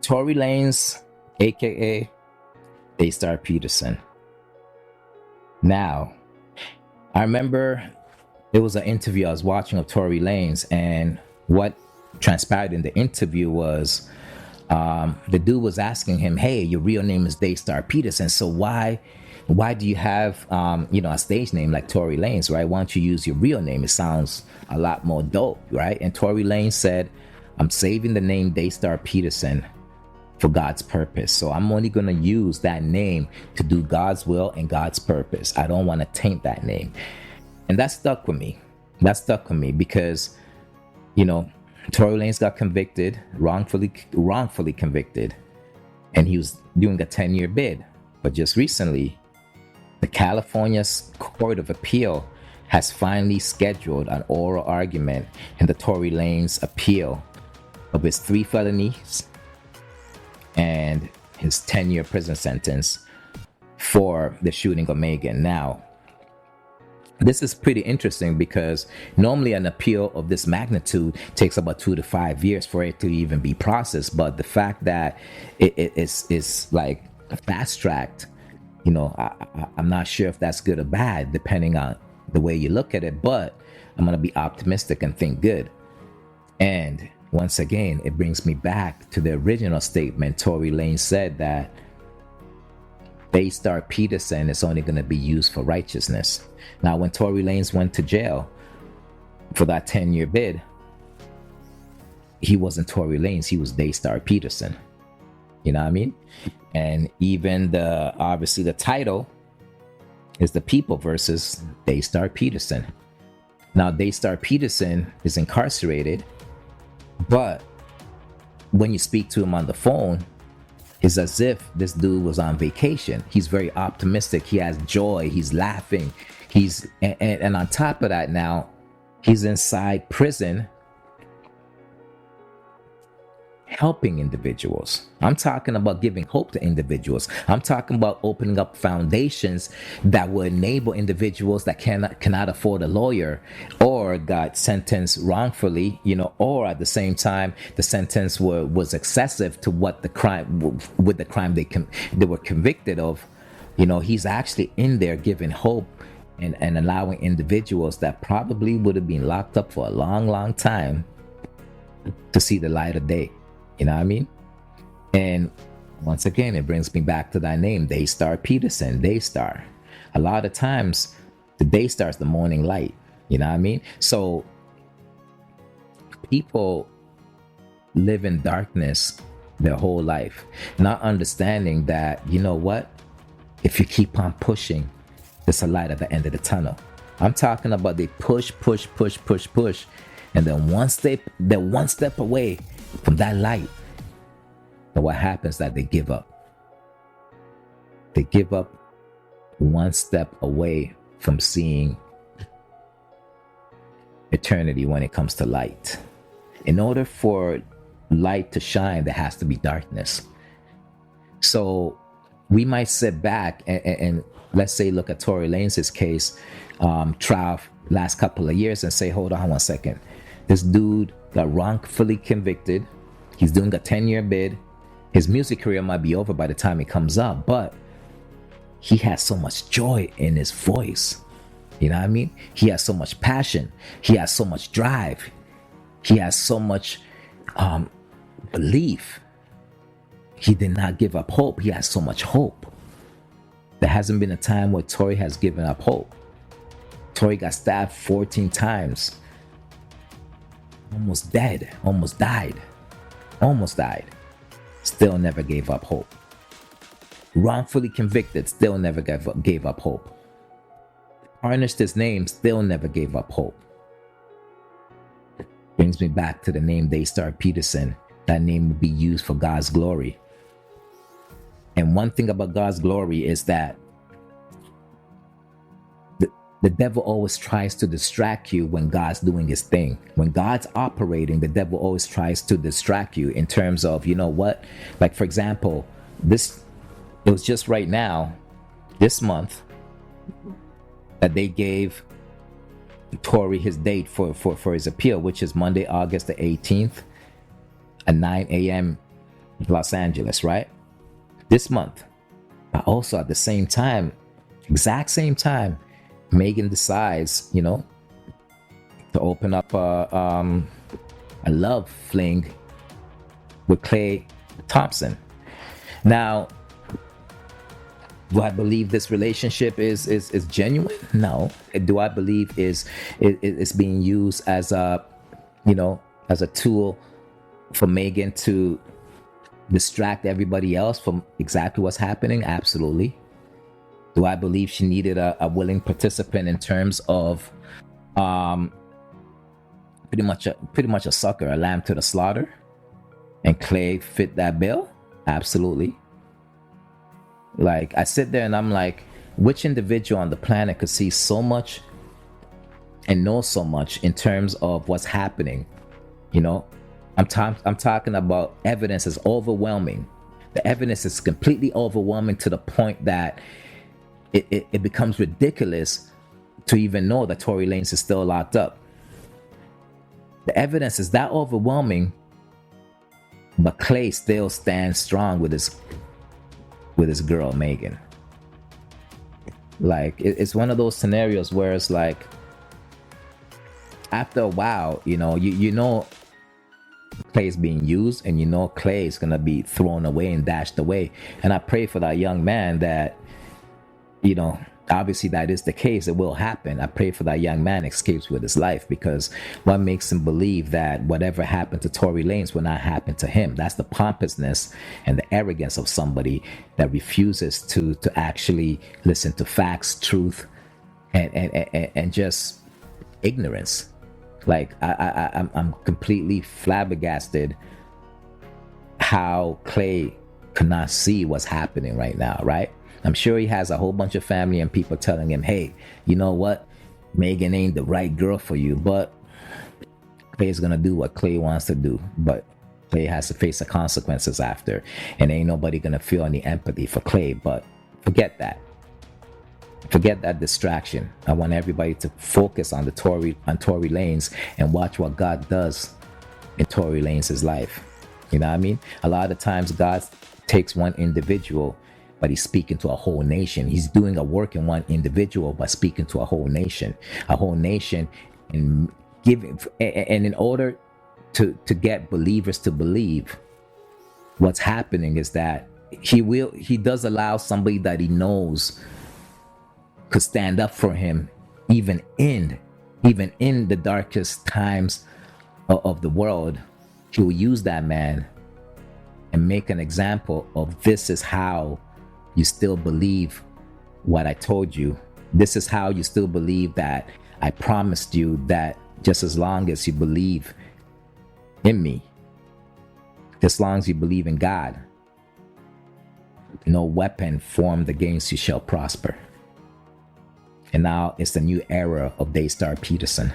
Tory Lanez, aka Daystar Peterson. Now, I remember it was an interview I was watching of Tory Lanez, and what transpired in the interview was the dude was asking him, "Hey, your real name is Daystar Peterson, so why do you have a stage name like Tory Lanez, right? Why don't you use your real name? It sounds a lot more dope, right?" And Tory Lanez said, "I'm saving the name Daystar Peterson for God's purpose. So I'm only going to use that name to do God's will and God's purpose. I don't want to taint that name." And that stuck with me. That stuck with me because, Tory Lanez got convicted, wrongfully convicted, and he was doing a 10-year bid. But just recently, the California Court of Appeal has finally scheduled an oral argument in the Tory Lanez appeal of his 3 felonies and his 10-year prison sentence for the shooting of Megan. Now, this is pretty interesting because normally an appeal of this magnitude takes about 2 to 5 years for it to even be processed. But the fact that it's like fast tracked, I'm not sure if that's good or bad, depending on the way you look at it. But I'm going to be optimistic and think good. And once again, it brings me back to the original statement Tory Lanez said that Daystar Peterson is only going to be used for righteousness. Now, when Tory Lanez went to jail for that 10-year bid, he wasn't Tory Lanez, he was Daystar Peterson. You know what I mean? And even obviously the title is The People versus Daystar Peterson. Now, Daystar Peterson is incarcerated, but when you speak to him on the phone, it's as if this dude was on vacation. He's very optimistic. He has joy. He's laughing. And on top of that, now he's inside prison helping individuals. I'm talking about giving hope to individuals. I'm talking about opening up foundations that will enable individuals that cannot afford a lawyer or got sentenced wrongfully, or at the same time the sentence was excessive to what the crime they were convicted of. He's actually in there giving hope and allowing individuals that probably would have been locked up for a long time to see the light of day. You know what I mean? And once again, it brings me back to that name, Daystar Peterson, Daystar. A lot of times, the Daystar is the morning light. You know what I mean? So people live in darkness their whole life, not understanding that, if you keep on pushing, there's a light at the end of the tunnel. I'm talking about they push, and then they're one step away from that light. And what happens is that they give up. They give up one step away from seeing eternity when it comes to light. In order for light to shine, there has to be darkness. So we might sit back and let's say look at Tory Lanez's case, trial last couple of years, and say, hold on one second. This dude got wrongfully convicted. He's doing a 10-year bid. His music career might be over by the time it comes up, but he has so much joy in his voice. You know what I mean? He has so much passion. He has so much drive. He has so much belief. He did not give up hope. He has so much hope. There hasn't been a time where Tory has given up hope. Tory got stabbed 14 times. Almost dead, almost died, still never gave up hope. Wrongfully convicted, still never gave up hope. Tarnished his name, still never gave up hope. Brings me back to the name Daystar Peterson. That name will be used for God's glory. And one thing about God's glory is that the devil always tries to distract you when God's doing his thing. When God's operating, the devil always tries to distract you in terms of, like for example, it was just right now, this month, that they gave Tory his date for his appeal, which is Monday, August the 18th at 9 a.m. Los Angeles, right? This month. But also at the same time, exact same time, Megan decides, to open up a love fling with Klay Thompson. Now, do I believe this relationship is genuine? No. Do I believe it's being used as a tool for Megan to distract everybody else from exactly what's happening? Absolutely. Do I believe she needed a willing participant in terms of pretty much a sucker, a lamb to the slaughter? And Klay fit that bill? Absolutely. Like, I sit there and I'm like, which individual on the planet could see so much and know so much in terms of what's happening? I'm talking about evidence is overwhelming. The evidence is completely overwhelming to the point that it becomes ridiculous to even know that Tory Lanez is still locked up. The evidence is that overwhelming, but Klay still stands strong with his girl Megan. Like, it's one of those scenarios where it's like, after a while, you know Klay is being used, and Klay is gonna be thrown away and dashed away. And I pray for that young man that, obviously that is the case. It will happen. I pray for that young man escapes with his life, because what makes him believe that whatever happened to Tory Lanez will not happen to him? That's the pompousness and the arrogance of somebody that refuses to actually listen to facts, truth, and just ignorance. Like, I'm completely flabbergasted how Klay cannot see what's happening right now, right? I'm sure he has a whole bunch of family and people telling him, hey, you know what? Megan ain't the right girl for you. But Klay's gonna do what Klay wants to do. But Klay has to face the consequences after. And ain't nobody gonna feel any empathy for Klay. But forget that. Forget that distraction. I want everybody to focus on Tory Lanez and watch what God does in Tory Lanez's life. You know what I mean? A lot of times God takes one individual, but he's speaking to a whole nation. He's doing a work in one individual, but speaking to a whole nation, and giving. And in order to get believers to believe, what's happening is that he does allow somebody that he knows could stand up for him, even in the darkest times of the world. He will use that man and make an example of, this is how you still believe what I told you. This is how you still believe that I promised you that just as long as you believe in me, as long as you believe in God, no weapon formed against you shall prosper. And now it's the new era of Daystar Peterson.